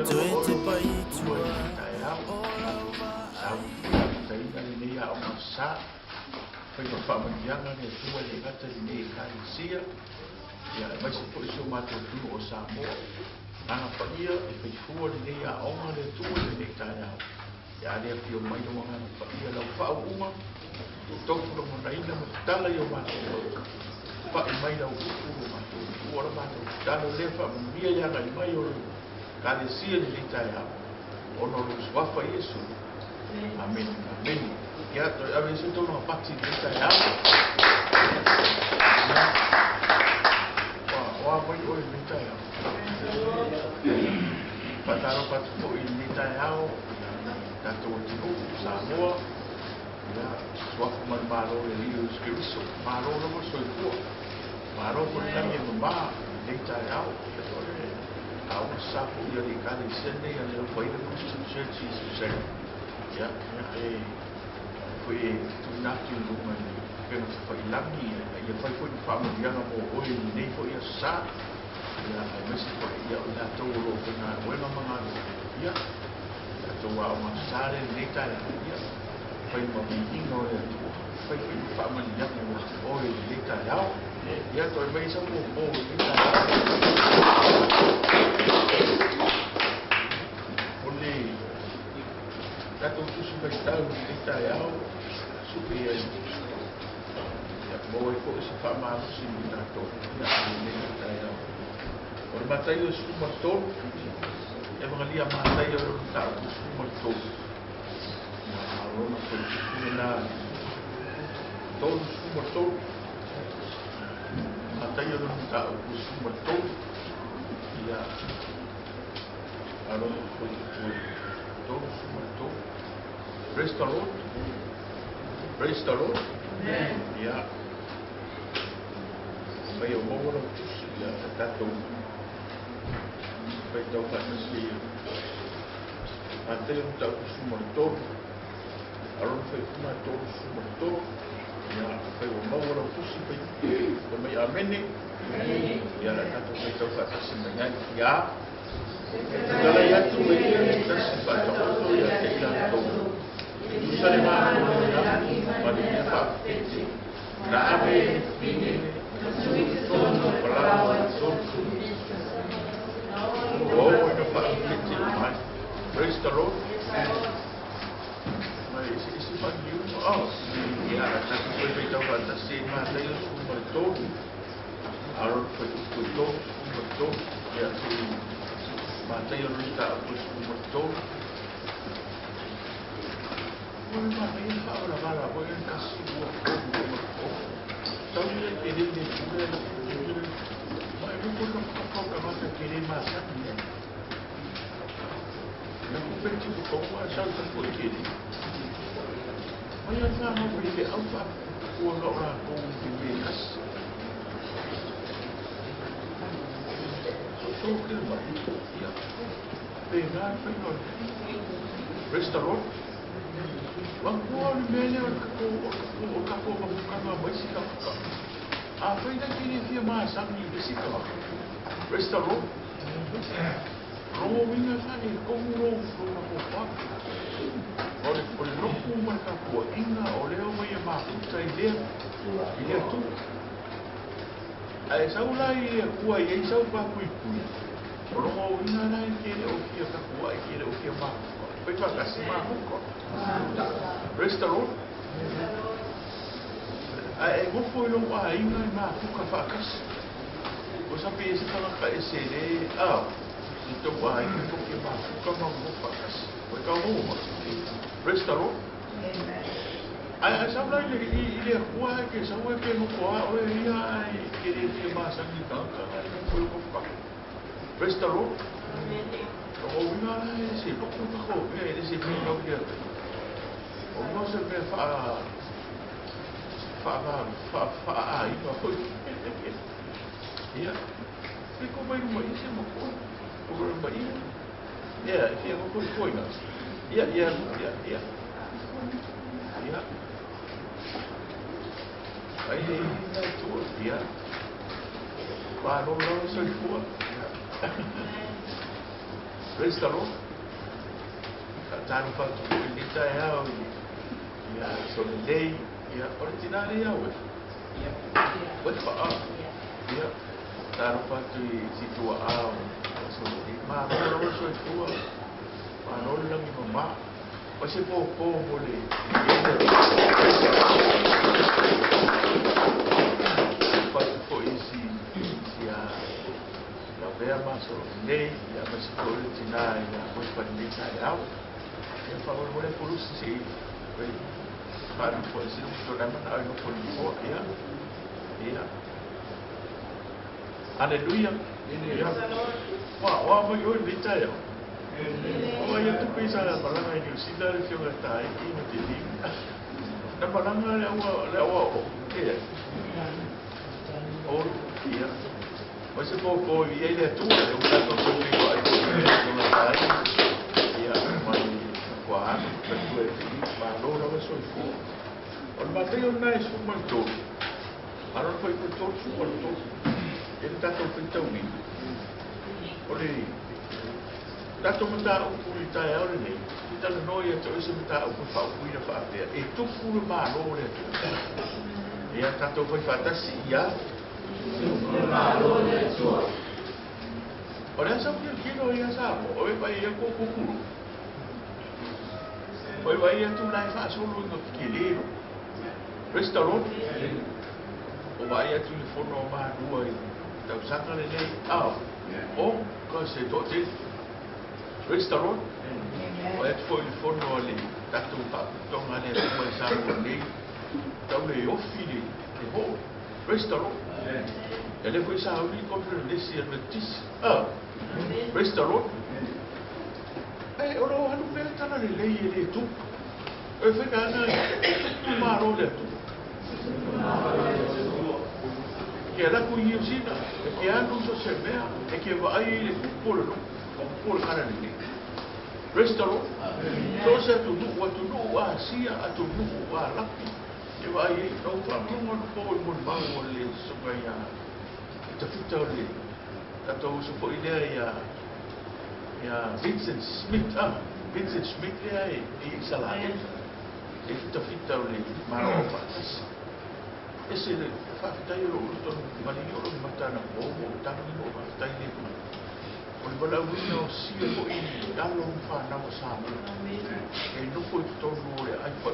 20 paitua Foi uma forma de anga ne tua le gata ni kaisia ya mai se foi so mata tu o Samoa ana paia e foi fua ni a ona le tua le taia ya le fio mai no ana paia la fa uma to pro mo raina mo tala yo mata pa mai la u mata o ora mata tala le fa mia ya ga mai o kaisia le taia ono lo swafa Yesu amen amen. Ya, a veces tú no pasti de esta ya. Wah, muy hoy de esta ya. Pataro patu po de esta ya. Tanto tipo Samoa. Ya, suatu malo de lío escrito. Malo no me soy yo. Malo por también mamá de esta ya. Ahora sapo ya de cada escena ya le fue de Christian Church y ya, foi tunatu numa pelo foi lami e foi fama de anga mo oi nem foi a sa ya mas foi ya na tolo na bueno manga ya to wa ma sare neta ya foi mo bingo ya foi fama de anga mo oi neta ya to mai sa mo neta ole dato tu superstar neta ya superior ya boy ko si fama si minato ya ni or matayo su marto e magalia matayo ta su marto na roma ko na todo su marto matayo ta su marto ya aro ko todo su marto restauró. Praise the Lord. Ya. May o mo ya tato. May to pa si ante un tao sumarto. Aron foi uma to sumarto. Ya, foi o mo si pe. Ko may amene. Ya tato may to pa si manyan ya. Dala ya tu may tas pa to ya te la to. Salema Maria fa la ave fine sono bravo oh no fa mai praise the Lord mai si fa you oh ya la foi feita para ser Mateus muito aro foi muito ya Mateus está muito Bueno, ahora para voy a casi todavía querer de pura bueno, pues poca más que querer más también no competido como a salta por querer vaya a morir de alfa o ahora con primeras todo que va ya pegar pero restaurar Wangkuan mene o kapo makukanga maisika ka. Apa ina kini dia masang ni bisika. Restaurant. Romo winga fani komuro kuma kopa. Ore loku marka ko inga oleo mai ma puta idea. Ia tu. Ai saula ia kuai ai sau pa kui. Romo winga na kene o kia ka kuai kene o kia ma. Foi para cima huko. Restaurant. Ai go foi no ai na ma huka fakas. O sabe esse fala ka esse de então vai que o que ma huka ma fakas. Foi ka mo. Restaurant. Ai sabe lá ele rua que são é que no coa o ia querer que mais sangue tanto. Foi o que Restaurant. O vinga ese poco bajo ese vino que o no se me fa aí no foi ia se como ele mais se mo o mais ia se não foi não ia aí na tua ia para não se for Praise the Lord. Tānu whātu ko i tai hao ia solidei ia originale au e. Wai wha ia tānu whātu i situa au solidei. Mā rora so i tua. Mā rora langi mamā. Wai se pōpō mole. Whātu ko i si a vea ma solidei ia ma si ko originale ia wai whani tai hao. Ia whaurore purusi si wei whāru po e sinu kuto rama na no po ni po ia ia Alleluia ia wa mai oi vita ia o ia tupi sa la palanga i usida le fionga tai i no te li na palanga le awa o ia o ia o se po po ia le tu le un tato so ni ko ai ko na tai ia mai Wah, betul itu. Baru orang masuk itu. Orang baterai orang itu semua itu. Orang kau itu semua itu. Jadi tak tahu pintu ni. Oleh, tak tahu mana ukur kita orang ni. Kita nak yang tu isi mana ukur faham dia faham dia. Itu pun baru orang itu. Yang tak tahu apa fantasi ya. Baru orang itu. Orang sampai kira yang sama. Orang bayi yang kuku. Poi vai a tu nai fa solo no chiedero. Questo lo? O vai a tu il forno ma due. Da usare le lei. Ah. O cosa dote? Questo lo? Vai a tu il forno lì. Da tu fa torna le due sangue lì. Da le offili. E ho. Questo lo? E le poi sa lì contro le si avvertis. Ah. Questo lo? Ora hanno aperto la lei e tu. E fai cana maro le tu. Che la cui uscita che hanno so semea e che vai le pure cana lì. Restoro. Cosa tu no a sia a tu no a la. Che vai no fa non po il banco le sopra ta fitta lì. Tanto so poi idea ja Vincent Smith ja i Salai e fitta le marofa e se le fa dai loro to malino lo matana bobo tanto no va dai le o vola uno si o in dallo un fa na sama e no poi to no le ai fa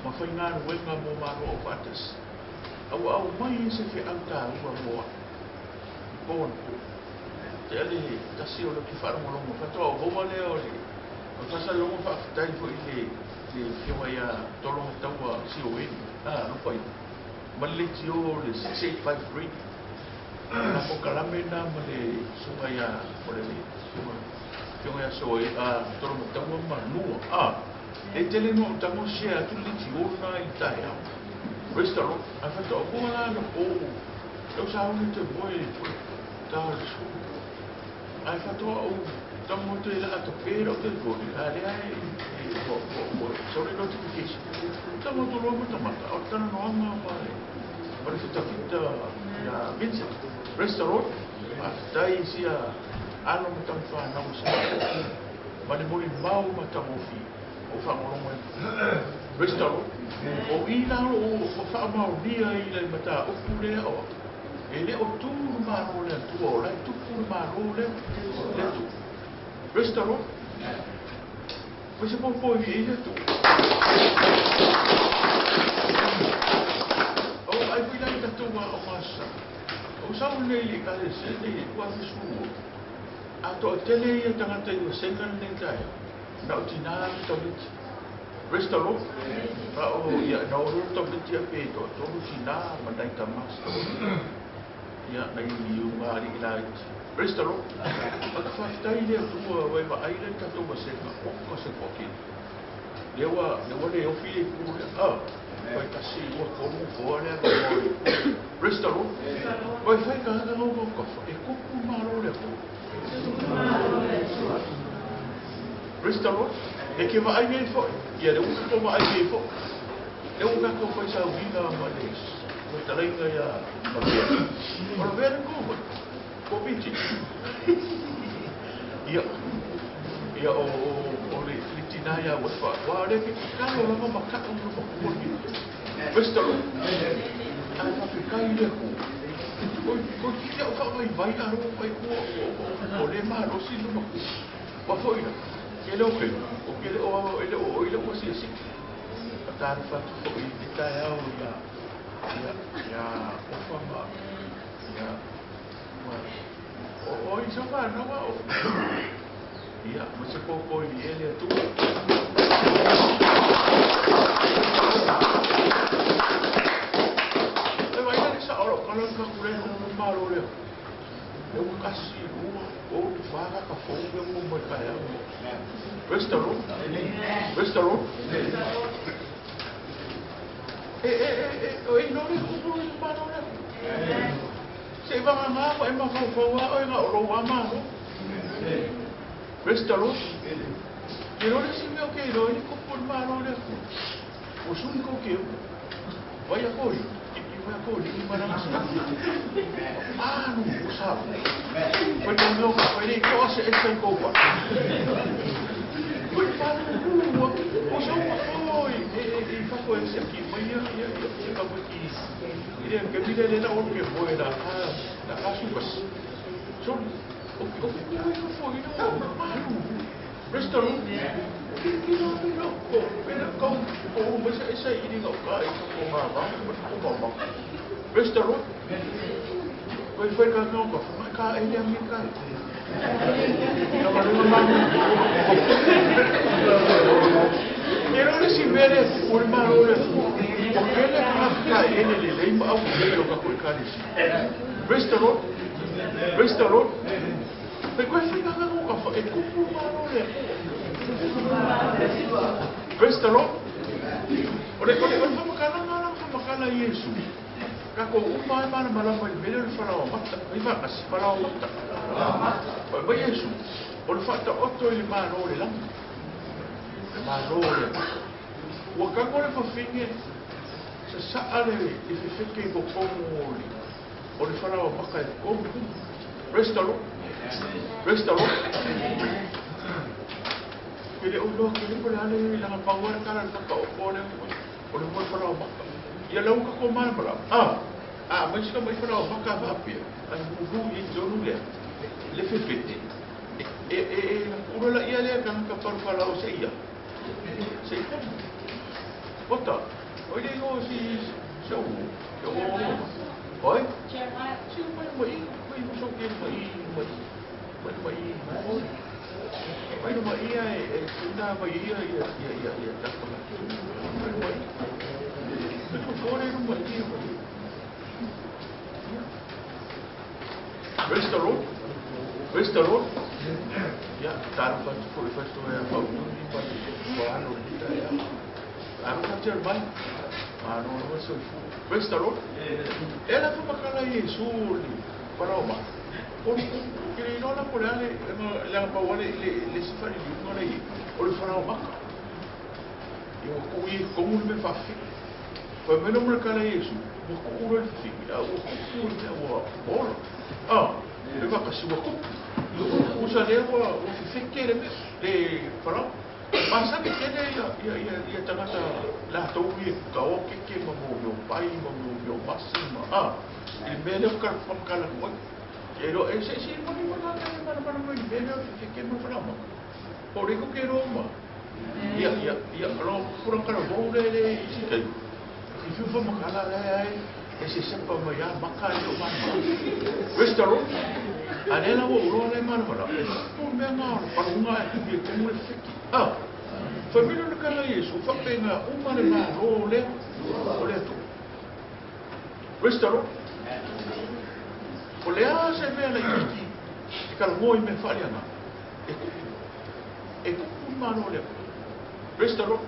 ma fa ina wenga mo marofa tes au mai se fi anta mo bon ali tasi o ki fara mo longo fato o mo le o o tasa longo fa tai foi le fiwa ya tolo tawa si o no foi malle ti o le 6853 na ko kalame na male sunga ya por ele fiwa ya so tolo tawa ma nu e tele no tamo sia tu li ti o na italia questo ha fatto o la no o lo sa un te voi tal ai fatto tamo te la to pero che vuoi ai sobre notification tamo to lo mata o tan no ma per fitta ya Vincent restaurant dai sia hanno mata fa na usa ma ne mori mau mata mo fi o fa mo mo restaurant o ina o fa ma o dia ina mata o pure o ele o tu ma ro le tu o le tu pu ma ro le tu restaurant você pode pôr ele tu ou aí fui lá e tu uma massa o sabe ele cara se ele quase suo a to tele ia tanga te o second nem tai não tinha to restaurant o ia não to bitia peto to tinha mandai tamas ia na iu mari lai restaurant a fafta ile tu vai vai ile ka to você o se poki lewa le ofile ku vai kasi o como fora restaurant vai fai ka no ko e ku maro le ku restaurant e que vai aí foi ia le un ko vai aí foi le un ko foi sa vida manes Talaga ya Or very good. Ko biti. ia ia o le tina ia wa le ke kalo la mama ka o no ko ni Westero a fa kai le ko ki o fa vai aro vai ko le ma lo si no wa foi ke lo ke o ke o ile o si ta fa ko i ta ya o ya o fa ma ya o isso vai não o ya mas se pouco ele é tudo vai dar essa hora quando eu procurei no malo le eu casi o tu faga ka fo eu mo mo ka ya restaurant o no le ko no malo le se va ma ko e ma fo wa o nga o wa ma no restaurant e no le si me o ke no ni ko por malo le o sun ko ke vai a coi vai a coi ni para no sabe porque o meu foi que eu acho esse copa foi para o jogo foi e foi esse aqui mas eu acabo aqui ele que me deu na hora que foi da açúcar só o que foi no restaurant não mas essa aí não cai como restaurant foi cá não mas cá ele é minha cá Quiero recibir un valor porque ele está ele lembra ao que eu vou colocar isso restaurant mas qual foi a coisa é como valor restaurant olha vamos makan isso kako uma mana mai melhor falar mata vai mas falar mata vai isso olha falta outro ele mano ele lá marole o kako le fafinge se saale e fike ko como olha falar maka como restaurant ele o lo que ele ale la power cara ka o olha mo falar maka ia lau ka ko mana para mas se mai para maka va pia ai mu e zonu le fefete o la ia le kan ka para falar o seia sei bota olha eu se show eu oi se mai só que mai no mai é ainda vai ia tá fora no mai restaurant ya tanpa faz tu é para ano ano fazer bem ano só restaurant ela foi para lá isso para o mar porque não na por ali lá para o le se faz não aí o para o mar eu como me faz foi menos para isso o cura fica o cura le va kasi wa ko usa le wa o fike le para pasa que tiene ya tangata la towi ka o ke mo pai mo máximo il mele ka kala ko pero ese sí mo ni para mo mele fike mo para mo por eso que Roma ya lo por ka bo le si que si fu mo kala esse sempre vai a macar o mano restaurant anela o ro le mano para o me na para uma que como ele fica família no canal isso fa pena uma le mano le tu restaurant olha se vê lá aqui que cara moi me falha na e como mano le restaurant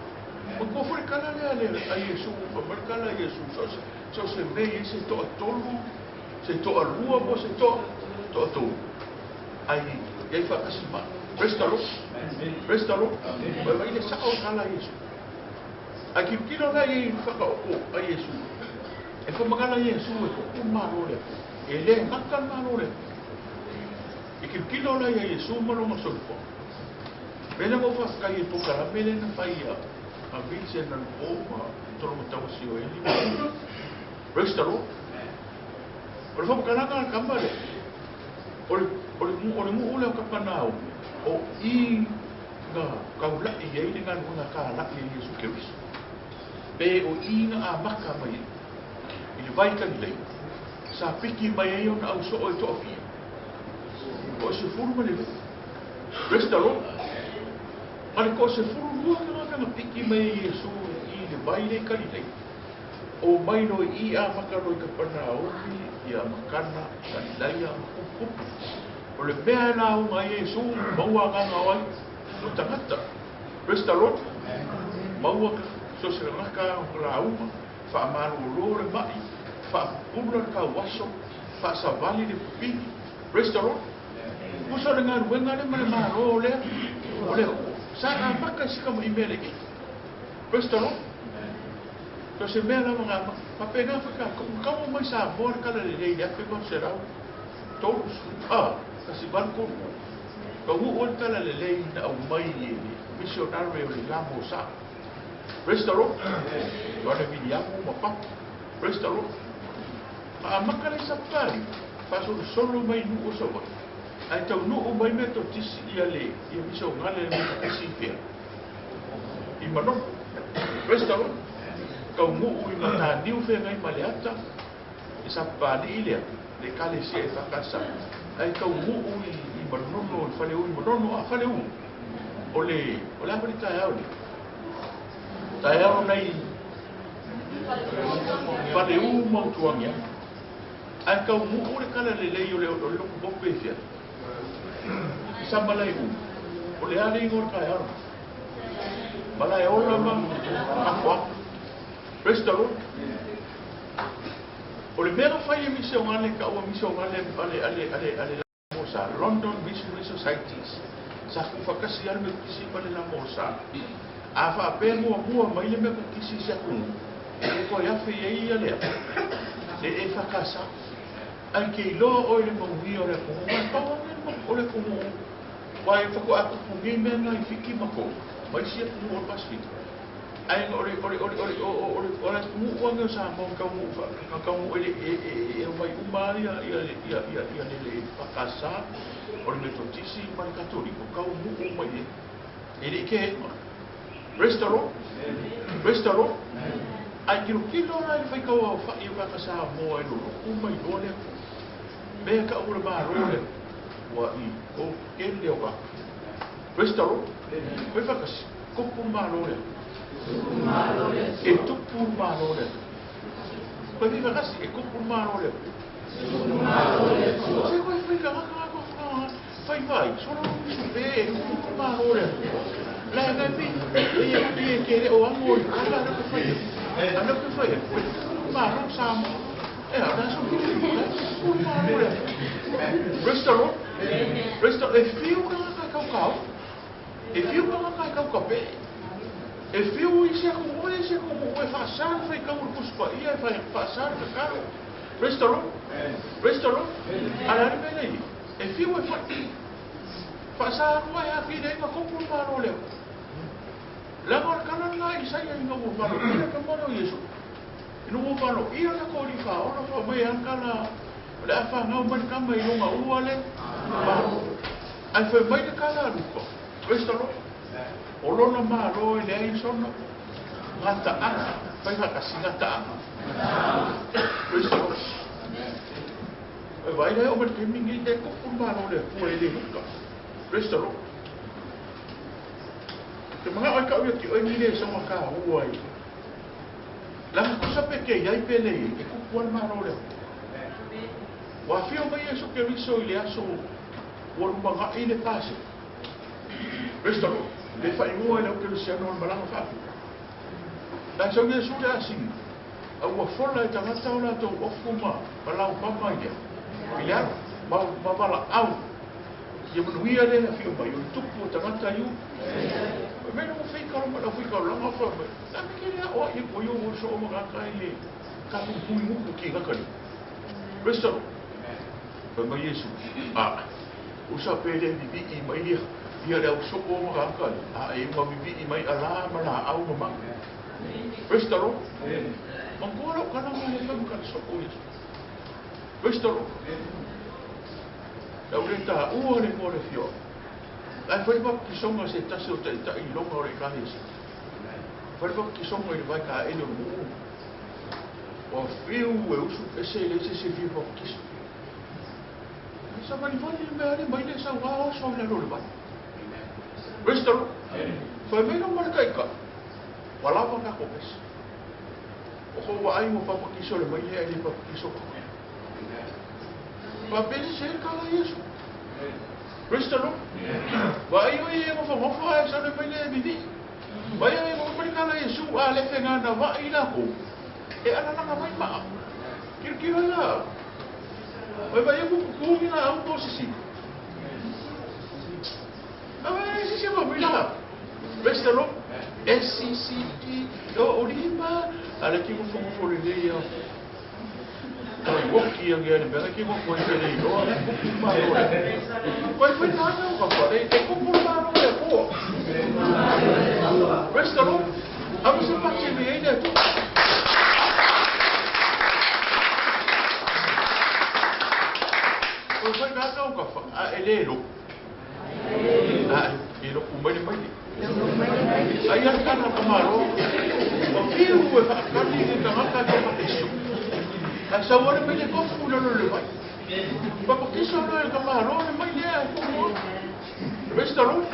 o que foi canal ali aí isso o canal isso só se vê esse tolo se to a rua mo se to aí fa assim restaurant vai ele sa o kala isso aqui que não vai fa o aí isso é foi magana isso o marole ele é makan marole e kilo la ia Yesu malonga solpo. Pena mo fa kai po kara mele na faia. A vice na o ma tolo mo tawa si o eli. Restaro. Ora fa kana kana kambale. Ora mu ule ka panau. O I nga kaula I ai dengan una ka la I Yesu Kristus. Pe o I nga a maka mai. I vai ka lei. Sa piki mai ai ona au so o to fi. O se furu male. Restaro. Mare ko se furu lua ka piki mai Yesu I le vai le ka lei. O mai no I a maka no ka panau ia makana ka lei a kupu. O le mea na o mai Yesu maua ka ngawai no tangata. Restaro. Maua ka so se ngaka o la uma. Fa maru lo le mai. Fa pula ka waso. Fa sa vali de piki. Restaro. Musa dengan wenga le male maro le. Ole sa a maka sika mo imele ki. Restaro. So se mea la mga papega fa ka mo mai sa bor ka le le ya pe ko serau. Todos. Kasi banko. Kau uon kala le le na o mai ni missionario le gamo sa. Restaro. Wana vidiamo mapa. Restaro. Makale sapari. Paso solo mai nu o soba. Ai tau nu o mai me to tisi ia le. Ia miso ngale me tisi fia. I manon. Restaro. Kau mu o I mata niu fe ngai maleata. I sapari ilea. Le kale si e fakasa. Ai kau mu o I manono fale u manono a fale u. Ole apari tai au ni. Tai au nei. Fale u mau tuangia. Ai kau mu o le kala le lei o le loko bope fia. Sambalai u. Ole ale ingor kai au. Malai ola ma akwa. Restaro. Ole mera fai mise o ngale ka o mise o ngale ale mosa London Missionary Societies. Sa ku fakasi al me kisi pale la mosa. Afa pe mo mai le me kisi sa ku. Ko ya fe ye ia le. Le e fakasa. Anche lo o le mo wi o le ko ma pa o le ko mo. Wai fa ko aku pungi me na fiki mako. Mai sia ku o pasfi. Ai ore mu wanga sa mo ka mu ele mai umaria ia le pakasa ore me totisi mai católico ka mu mai ele ke restaro ai kilo na fai ka fa ia pakasa mo ai no mai dole be ka ure ba role wa I o kende o ba restaro be pakasa ko ma role e tupu marole. Poi mi ragazzi e tupu marole. Se vuoi fai, sono tupu marole. La gabi e che o amore, allora che fai? Allora che fai? Ma non siamo. Adesso tupu marole. Restaro e fio che cacao. E fio che cacao e fiu I se como e fasar fai como cuspa ia fai fasar de caro. Restaro. Ala bene. E fiu e fasar vai a fide ma compro un parole. La marcana la I sai no mo falo. Ina ka mono Yesu. No mo falo. Ia ka ko ri fa ona fa mai ankala. La fa ngau man ka mai no ma uale. Ai foi mai de kala luko. Restaro. O lona maro I le ai sono ngata ana pai ha kasi ngata ana Restaro. E vai le o me ke mingi de ko maro le fu e le luka. Restaro. Te mga ai ka o ki o ni le so ka huai. La ko sa pe ke ai pele e ko kuan maro le. Wa fio mai eso ke viso I le aso o mga I le pase. Restaro. Le fai mua e ke se no malanga fa. La so ye su da sin. A wa fola e tangata ona to ofuma, malau papa ia. Ia, ma bala au. Ye mo ia le fi o mai o tupu tangata yu. Me no fai ka ma fai ka la ma fa. La me ke ya o ye ko yo so mo ka kai ka ku mu ki ka ka. Restaro. Pa mai Yesu. Usa pele bibi mai ia le usoko mo ka a e mo bibi mai ala mala au mo mang. Restaro. Mangkoro kana mai le mo ka soko ia. Restaro. La ureta ua le mo le fio. Ai foi ba ki songa se taso te ta I longa o le kahis. Foi ba ki songa I vai ka e no mu. O fiu e usu pese le se vi ba ki. Sa mani fani me ari mai le sa wa so le lo le ba. Restaro. Foi me no marca ka. Wala pa ka ko pes. O ko wa ai mo pa ki so le mai le ali pa ki so. Pa pese se ka la yesu. Restaro. Vai o e mo mo fa sa le mai le bibi. Vai o mo pa ka la yesu a le fenga na va ina ko. E ana na mai ma. Kir la. Vai eu vou na autossi. Ah, si siamo là. Restaro. SCCD do Olima. Ala ki mo fomo for le ya. Ai woki yang ya ne ki mo ko le do. Vai na no ka fa e ko mo na no le ko. Restaro. Amo se pa che me ene tu. Foi nada o café. Ele é louco. Ele é mais mais. Aí a cara camarão. O filho foi a carne de tamaca de uma pessoa. A sabor me le cofu no le vai. Pa porque só no camarão mais é como. Restaurante.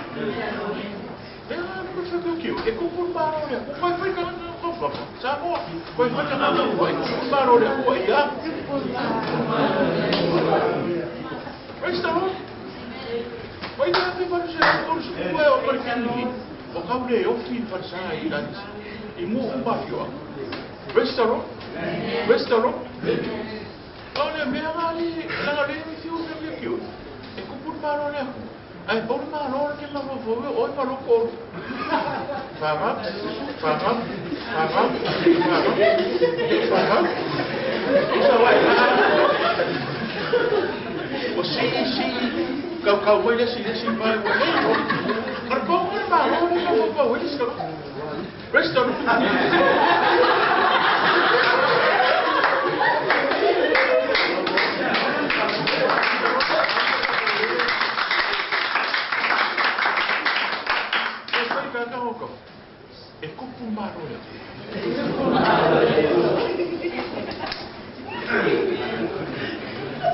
Não sei o que. É como barão, né? Vai ficar no copo. Sabe? Vai ficar no copo. Barão, né? Vai dar. Restaurant. Vai dar para o curso que é o mercado. O cabo é o que faz aí antes. E muito baixo. Restaurant. Restaurant. Olha, me ali, na ali me fio que me fio. É como por marone. Ai, por marone que não vou ver, oi para o corpo. Fama. Isso vai lá. O si kau mai lesi mai wa nei ar ko ma ro ni ko ko wi ska resto e ko pu ma ro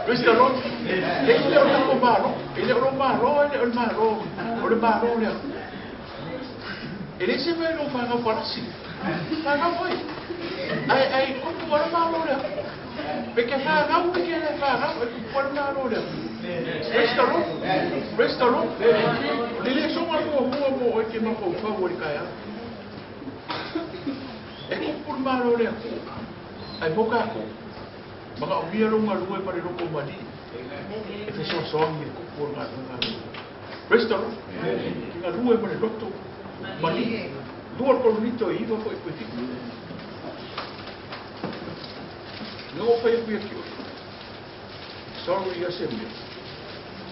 Questo non ele é o marrom, ele é o marrom, ele é o marrom, o marrom é. Ele se vê no marrom para si. Marrom foi. Aí como o marrom é. Porque marrom que ele marrom, o marrom é. Restaurant. Ele é só uma que não foi favorita. É como o marrom é. Aí boca Mga umiaro nga luwe pa rin ko mali. Ito siya song ni kupur nga nga. Restaurant. Nga luwe pa rin dokto. Mali. Luar ko nito iba ko ipitik. Nga pa yung kuyakyo. Sorry ya semyo.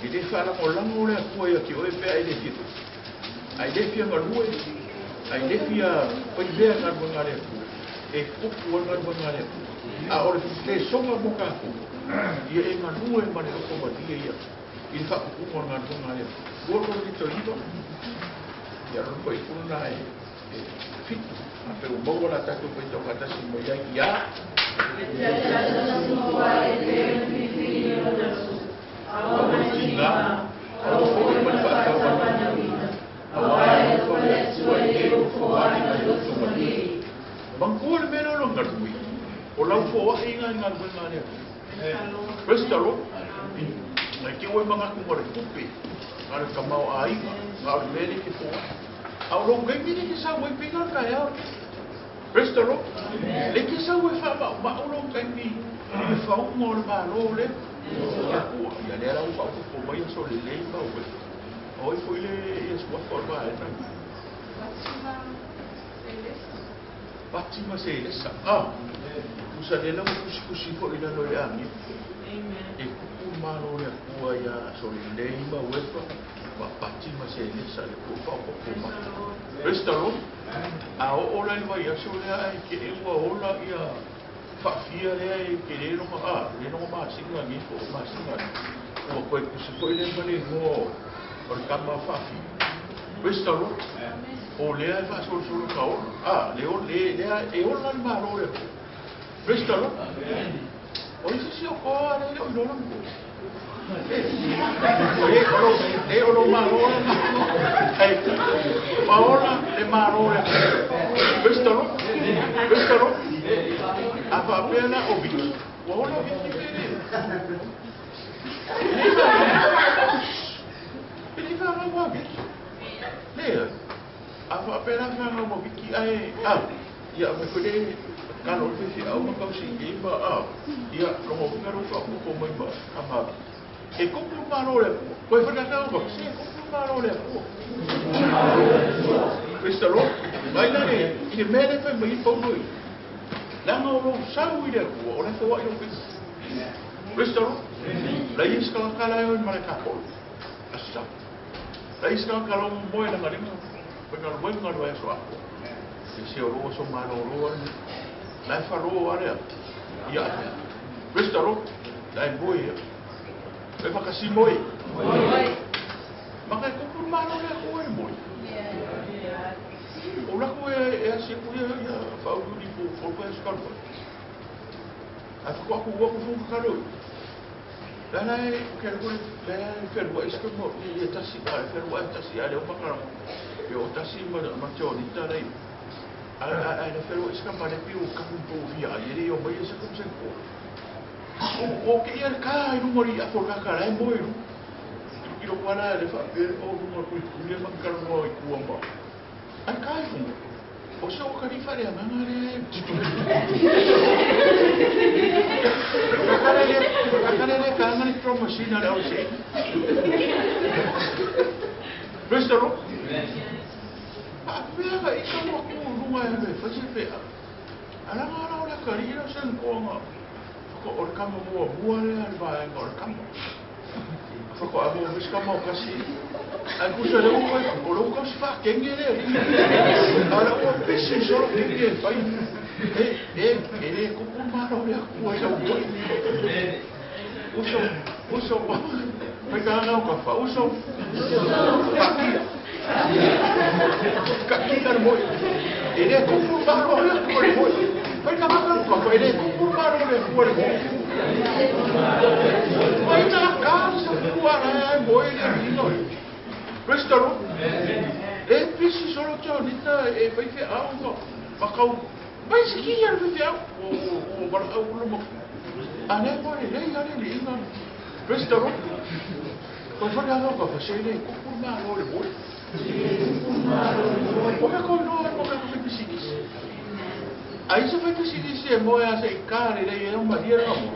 Hindi fara ko lang ule ako yakyo. Epe ay defito. Ay defia nga luwe. Ay defia pagibaya nga mga lepo. E kupur nga mga lepo. Ora le songa boka ko ia e manu e mane ko ba dia ia il fa ku mo na ko ngale go ko ni to ido ia ro ko ku na e fit a pero mo la ta ko to kata si mo ia ia Bangkul meron ng nagwi. O lau fo ai nga nga nga. Restaurant. Ai ke oi manga ku mare kupi. Ara kamau ai nga mele ke fo. Au lo ngai mini ke sa oi pinga ka ya. Restaurant. Le ke sa oi fa ma au lo ngai mi. Le fa o mo ba lo le. Ya le era un fa ko mai so le le ba o. Oi foi le es ko forma ai. Fatima se essa. usa le na kusi fo ina no ya ni e ku malo le ku ya so le ma wepa ma pati ma se le sa le ku pa ko ma restalo a o la ni va ya so le ai ke e wa ola ia fa fia le ke le no ma singa ni ko ma singa o ko kusi fo ina mani no o kama fa fi restalo o le ai fa so ka o le o le e o la ma lo le restalo o si o ko ale o no no o lo malo paola le malo restalo a fa pena o bi paola vi ele va ma bi le a fa pena nga mo bi ki ai ya me ko de kalau fi au ma ka si ki ba ya lo mo ngaro fa ko mai ba ama e ko pro parole poi fa da ko si ko pro parole ko questo lo vai da ne il mele fa mi po noi la no lo sa ui de ko o le fa wa yo questo lo la iska kala yo ma ka ko asa la iska kala mo boy na ngari ko ka boy ngaro ya so ako se o lo so ma lo la farò area ya restaro dai boy e fa casi boy ma che con mano le boy boy o la ko e asi ko ya fa o di po ko scalpo a ko ko fu caro la che ko la che lo es como y tasi ale o pakara yo tasi ma choni dai ana pero escapare più campo via ieri io voglio se come se o che ia ca in umori a forca cara in boiro io guarda le fa per o un po' di mancare noi cuomba al caifo o se o cari fare a manare la cara le promosina le oggi questo no Pega e como uma é fazer pega. Ala ala ala carina sen como o camo boa le vai o camo. Foko abo busca mo kasi. Ai puxa le o lo cos fa quem ele. Ala o peixe só que vai. Ele como malo le coisa o boi. Uso pega não cafa. Uso Kakita mo. Ele kupu baro le ko. Vai ka maka ko ele kupu baro le ko. Vai ta casa ko ara mo ele no. Restaro. E pisi solo chonita e vai fe au makau. Vai seguir vai fe o bar au no. Ane mo ele ele ina. Restaro. Ko fa na ko fa sele kupu baro le mo. Porque quando não é psiquis. Aí se foi psiquis é moia se cara ele é uma dia não.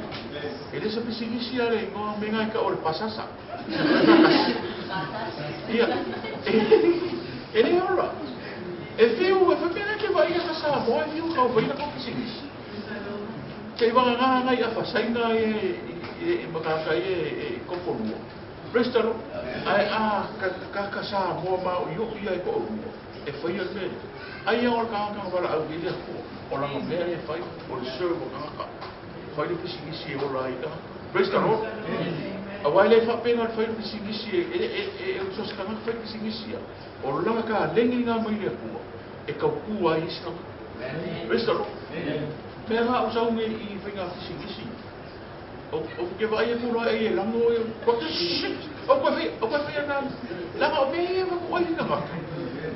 Ele se psiquis ele não me ngai ka or pasasa. Ele ora. E viu pena que vai passar moia viu que vai na psiquis. Se vai ngai a fasaina e makaka e kopolu. Restaro ai ka sa mo ma yo ia ko e foi o me ai o ka para au dia o la me e fai o servo ka fai o pisi o la ida restaro a vai le fa pena fai o pisi e o so ska fai o pisi o la ka lengi na mo ile ko e ka ku ai sta restaro me ma o sa me i finga pisi o que vai por aí lá no o que vai na lá o me vai na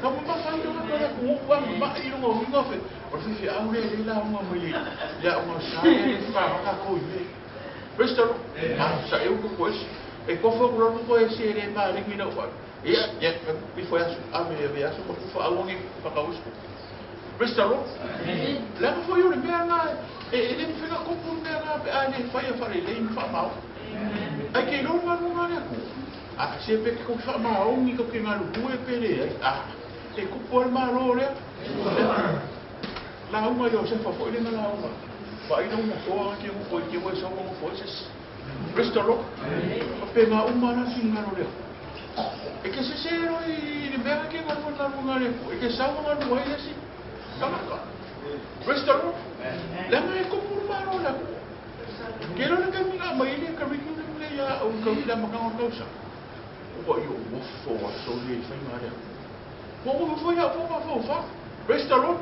não me passa nada para o ma ir no no fe o se a ure lá uma mulher já uma saia de fama com ele restaro saiu com coisa e como foi o não pode ser ele mais ninguém não vai e foi a me a sua foi alguém para o restaro lá foi o merda ele me fez a comprar ele foi a fazer ele me fala ai que não vai se pe que fa ma o mi que ngalu bue pere e ku por ma lo le la uma yo se fa foi le la uma Pai não motor que eu foi que eu só como fosse. Restaurou. Pega uma na singarole. E que se zero e bem que não foi na lugar e que só uma no aí assim. Camaca. Restaurou. Lama é como por marola. Quero na caminha, mas ele curriculum le ya o kawila makang kausa. O yo wo fo so le fai mare. Mo foi a fa. Restaurou.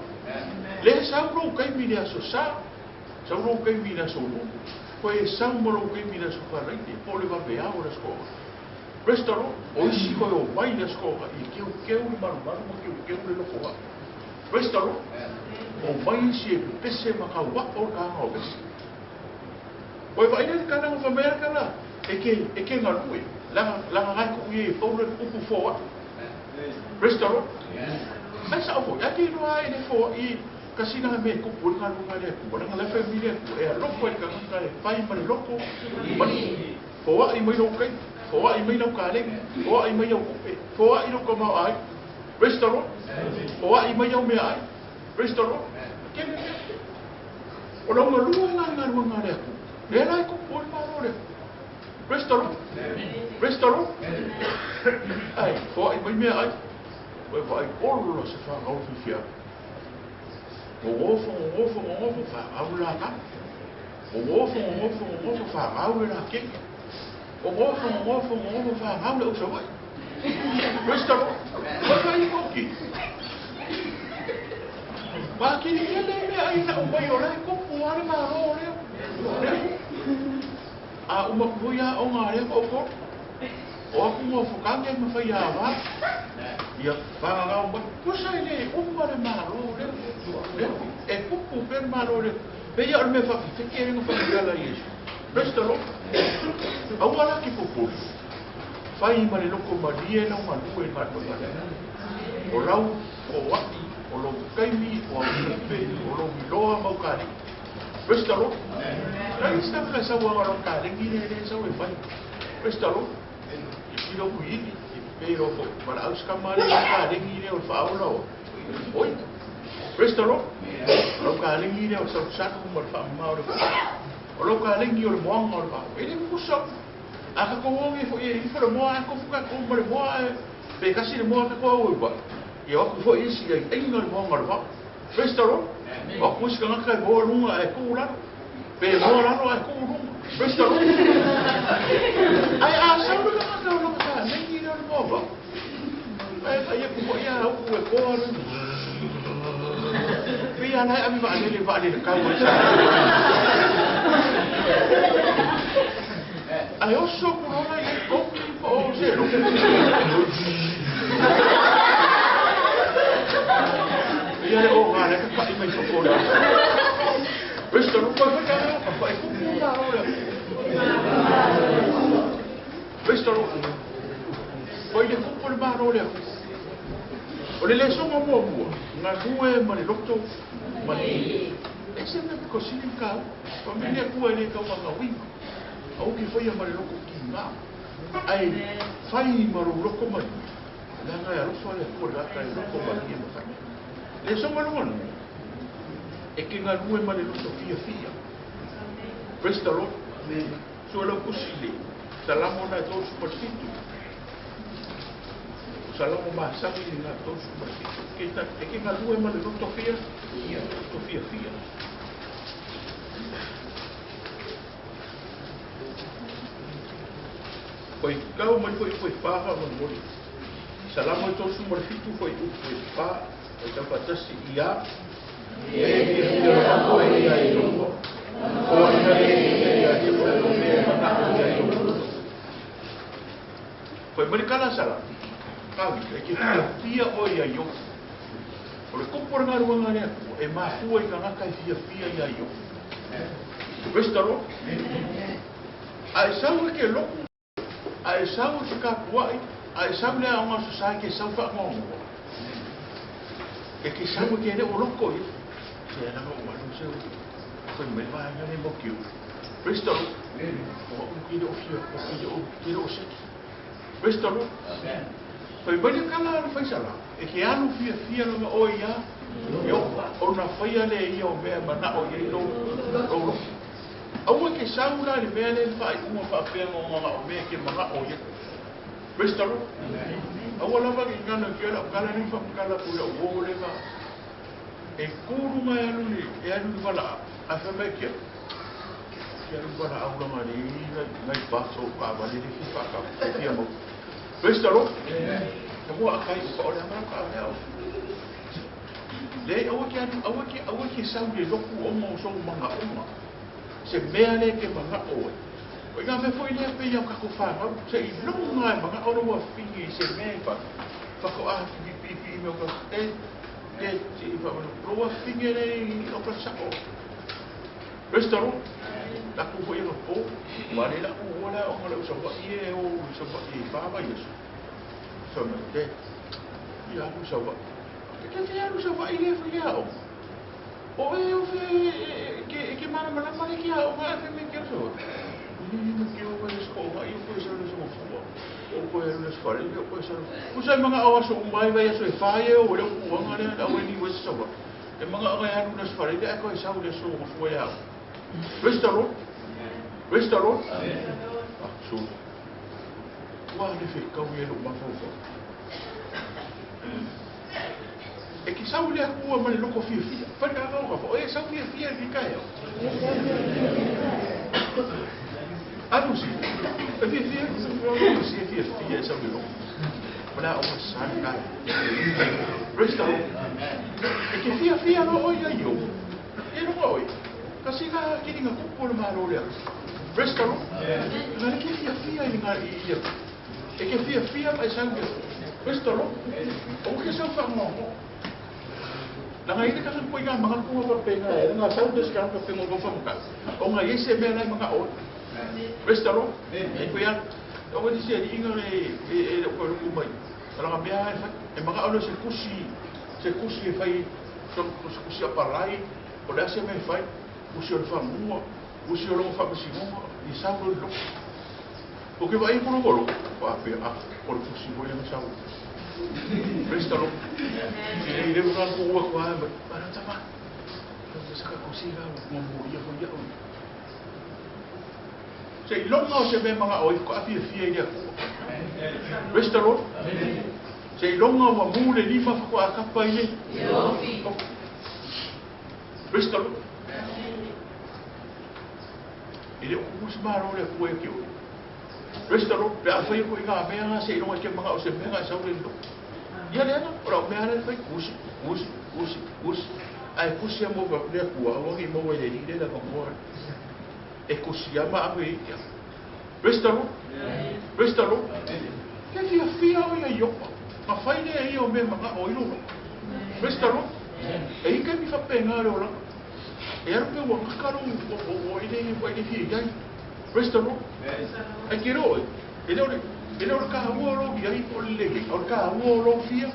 Le sauro kai mira so sa. Sauro kai mira so no. Foi sauro kai mira so para ite. Pole va be agora escola. Restaurou. Hoje foi o pai da escola e que o maru que o le foa. Restaurou. O pai se pese makau wa o ka o pese. Oi vai ele kana o família kana. E que ngalui. Lá ngai ku ye pole upu foa. Restaurou. Mas só foi aqui no ai de fo e kasina me ku pun kan lugar de ku orang la família ku é loco el kan ka pai mari loco mari fo ai mai no kai fo ai mai no ka le fo ai mai no fo ai no como ai restaurant fo ai mai no me ai restaurant que o lo lu ngan de ku le lai ku pun ma de restaurant ai fo ai mai me ai vai all se fa au fia o ofo fa au la ka o ofo fa au la ke o ofo fa au la so vai restaurant vai coki ma que ele aí na vai ora com o ar marro a uma cuia o ngare o ko o aku mo fukange me fa ya va ia whangangau mai, kusai ne, umare maro le, e kupu per maro le, pei ar me whaki, te kere nga whakirala Iesu. Restaro, au ala ki pupu, whai mare loko marie na manue mato mare. O rau, o wati, o lo kaimi, o kupe, o lo miloa maukari. Restaro, kai staka sa wangaro kare, gire sa we whai. Restaro, ilo kuini, pero para os camares ka ringi le o faula oi restaurant lo ka ringi le o sa sa ko mo fa ma o lo ka ringi o mo ngor ba ele puso aka ko ngi fo e fo mo ko fuka ko mo be kasi mo ka ko o ba e o ko fo isi e ngor mo ngor ba restaurant o ko ska ka bo lunga e ko la be mo la no e ko lunga restaurant ai a sa lo ka ringi le o mo ba ai ko ia o ko ko pia na ami va le ka mo sa ai o so ko na e ko o zero ia le o ngale ka pa i mai so ko la questo non puoi fare ma poi questo poi le cupo il marole o le sono mo na due ma le lotto ma e sempre così in ca famiglia tua ne ka ma wi au che fai ma le lotto kinga ai fai ma lo lotto ma la nga ya lo fa le ko la ka lotto ma ni ma fa le sono mo e che na due ma le lotto fia questa lo solo così salamo na to superficie salamo ma sabi na to superficie che sta e che na due ma le lotto fia poi kau mai foi paha mo salamo to superficie foi pa e ta patasi ia e io lo poi ai lungo o poi mercala sala kawi ke fia oi ai yo o le kopor nga ruanga ne e ma fuai ka nga kai fia ia yo restaro ai sau ke lo ai sau se ka puai ai sau le a nga so ke sau fa mo e ke sau ke ne o loko i se na mo ma no se foi me vai ne mo kiu restaro o kido fia o kido se restaro foi bem cala no fai sala e que anu fia no o ia Yo, o na whaia le ia o mea mana o iei lo. Aua ke saura le mea le whai uma whapea ngā o mea ke mana o iei. Restaro. Aua lava ki ngana ki ala kala ni whamkala kula o le ma. E kuru mai anu ni, e anu ni wala a whamai kia. Ki anu wala au langa ni ngai baso a wale ni ki whaka o kia mau. Restaro. Ka mua akai upa o le amara ka a au. Le awa ki sau le loku o mo so manga oma. Se mea le ke manga oe. O inga me foi le pe ia ka ko whanga. Se i longa e manga ora ua whingi se mea i whako a ki pipi me o ka te i whamanu. Roa whingi le i o ka sako. Restaro. Laku foi anga po. Mare laku ola o ngala usawa i e o usawa i whawa yesu. So me te. I aku usawa. Ke te aru sa wai le whi au. O e o whi, ke mana mare ki au, ma e me kia so. Ni me ki o wai sko, ma i o koe sa le so fua. O koe aru le sfare, o koe sa. Kusai mga awa so umai vai aso e whae o le uanga le au e ni wesi sa wa. E mga awa aru le sfare, le ako e sau le so fua e au. Restaro? Restaro? Ah, so. Wa le whi kau e lo mafofo. E ki sau lea kua mani loko fia fia. Whai ka kau kawha, e sau fia fia ki kai au. Anu si, e fia fia, si e fia fia e sau le loko. Mana o ma sani kai. Restaro. E ki fia fia no oi ai o. E no oi. Kasi ka kiri nga kupo le maro lea. Restaro. Nga ki fia fia i nga i ia. E ki fia fia mai sau le. Restaro. O ke sau whangongo. Nanga ite ka ko inga mga kuha pa penga e nga sau des ka pa penga ko fa o nga yese me na mga o restaro e ko ya o di se inga e ko ko mai ala nga bia e mga o se kusi e fai so kusi aparai o la se me fai kusi o fa mua kusi o lo fa kusi mua i sau lo o ke vai ko lo pa pe a por kusi ko ya sau Restaro. E le una kuwa kwa para tama. Então saka kusira mo ia ko ia. Se longa o se me mga oi ko afia fia ia ko. Restaro. Se longa o mule lima ko akapa ile. Restaro. Ele o musmaro le ko e ki. Restaro, pe a fai ko inga mea se longa ke mga o se mea sa ule ndo. Ia le ana, ora mea le fai kusi. Ai kusi mo va le kua, o ngi mo le ri le ko mo. E kusi ama ave ia. Restaro. Ke fia o ia yo. Ma fai le ia o me mga o ilo. Restaro. E ika mi fa penga le ora. E ara pe o kakaro o ile o ile fia ia. Restaro. E kiro. Ele ora ka uolo ki ai o le. Ora ka uolo fia.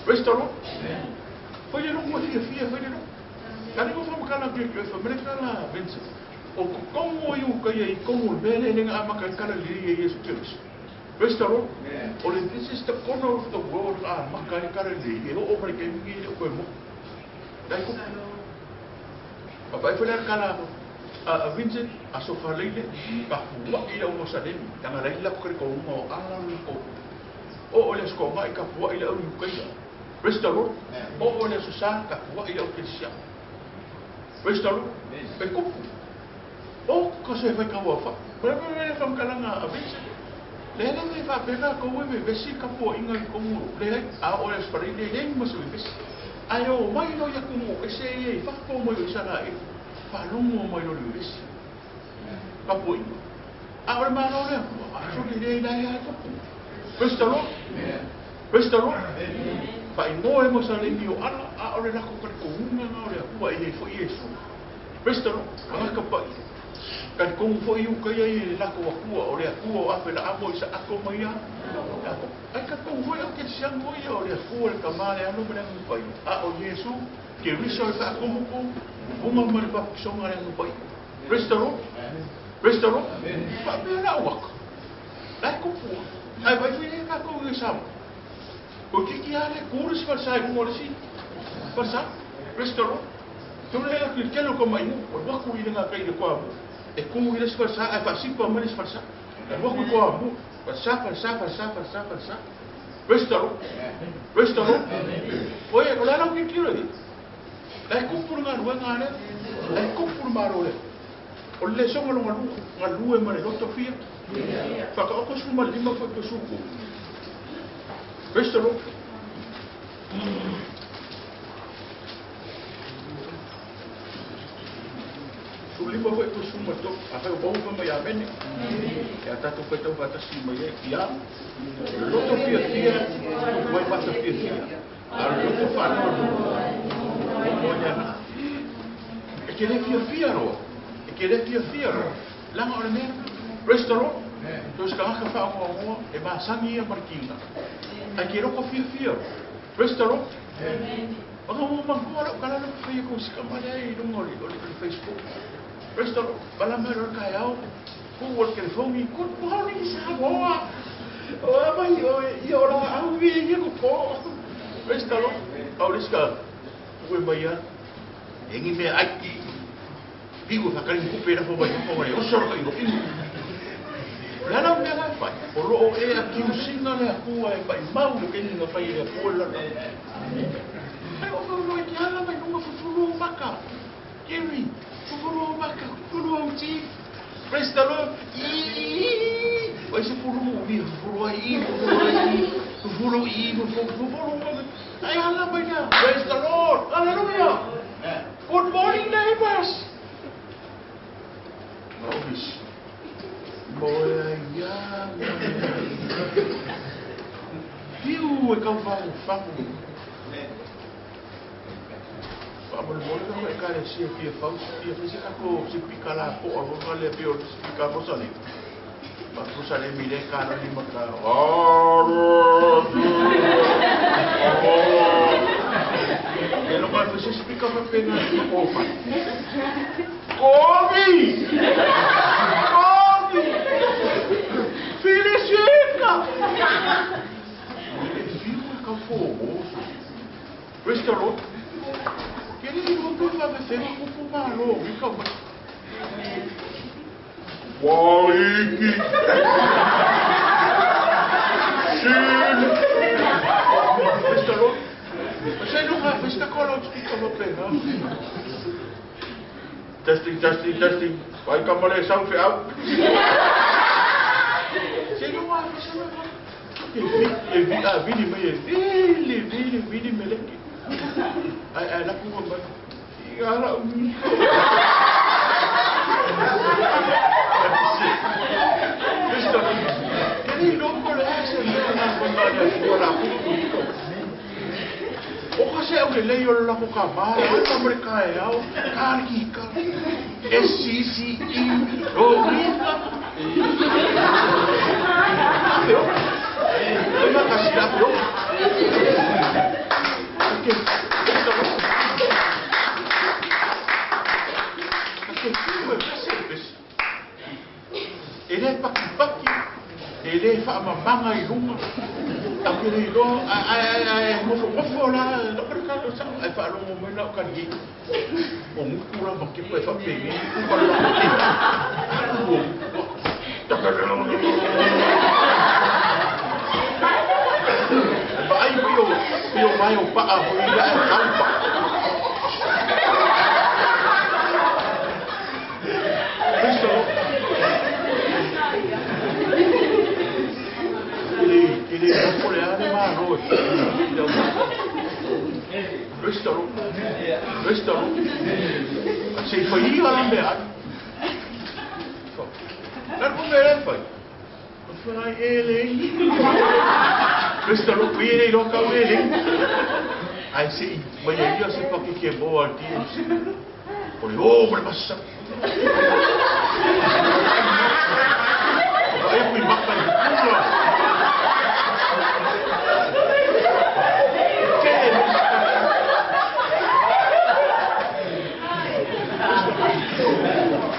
Restaro. Foi le longo fia, foi le longo. Kani ko fa makana ki fa mereka la bense. O como eu ka ai como bele le nga maka kala li Yesu Christ. Restaro. O le this is the corner of the world maka kala li. E o ka ngi ko mo. Dai ko. Papa foi le kala a Vincent a sofa leile ka fuwa ila o Jerusalem tanga leila ko ko mo ala ko o le sko mai ka fuwa ila o kai restaro o le susa ka fuwa ila o Christian restaro pe ko o ko se vai ka wa fa pero me fa kala nga a Vincent le fa pega ko we vesi ka fuwa inga ko mo le a o le spari le mo se vesi ayo mai no ya kumo ese e fa ko mo isana e Palungo mai lo lesi. Kapoi. Ahora mano le. Aso que le dai a ko. Restaro. Fa no hemos salido a ora la ko ko una na ora ku ai foi isso. Restaro. Ana ka pai. Kan ko foi u kai ai la ko ku ora ku a pela a mo isa ako mai a. Ai ka ko foi o que se amo ora ku el kamale anu bena pai. A o Yesu que riso fa como uma mari pa songa le pai. Restaro. Pa pela wak. Lai ko pu. Ai vai vi ka ko ngi sam. O que há cura se passar com o assim? Passar? Restaurou? Então é aquilo que ela como aí, o banco ir na caída com a mão. É como ir se passar, é fácil para mais passar. É banco com a mão. Passar. Restaurou? Oi, agora não que tira aí. É como por uma rua ngana. É como por uma rua. Olha só uma rua mas não tô fia. Para que eu possa uma lima foi pessoa. Restaurou? Lima foi pessoa mas apa o bom foi a bem. É tá tu foi tão batasi mas é não tô fia. Vai passar fia. Não tô falando. Olha. É que ele fia. Lá na hora mesmo. Restaurou? Então, se calhar que faz uma é mais sangue e marquinha. Aqui não confia. Restaurou? Agora, agora, o cara não fez com os camaradas não olha no Facebook. Restaurou? Para mais o caial, o telefone, o pão nem sabe, mas eu lá, eu vi o pão. Restaurou? Agora, se calhar, o embaixador, ele me aqui, digo, vai cair com pera para o eu só caio. Lá não me vai fazer. O é aqui o sinal é a rua é para mal do que ninguém faz é a rua lá. Eu não que ela vai numa futuro maca. Jerry, futuro maca, futuro uti. Presta lo. Vai se futuro aí. Aí ela vai já. Praise the Lord. Hallelujah. Good morning neighbors. Novice. Boia ya. Viu é que eu falo. Vamos não é cara se aqui faz se faz se pica lá pô vamos lá pior se pica por ali. Mas por ali me dá cara de matar. Eu não vai fazer se pica para pegar opa. Come! Felicita! Fica fogoso. Restaurou. Ele não pode fazer com o fumaro. Fica mais. Walik! Sim! Restaurou. Você não vai fazer a cola de fica para pegar. Testing. Vai camarada são fiel. Vini meleki. Ai la ku ba. Igara umi. Visto. Quem não conhece na banda fora o kasi ang layer la ko kamara ang merkaya karika SCCE Romina yo lima kasi na yo okay ele é paki ele é mamanga e lunga aquele do mo lá não perca só é para o momento não cari o mucura porque foi só peguei o valor vai o pa a ruína é calpa ele não pode animar hoje. Restaurou. Se foi ir lá mesmo. Não comer foi. Foi ele. Restaurou foi ele não caiu ele. Aí se mas eu sei para que é boa aqui. Olha, mas passa. Aí fui bacana.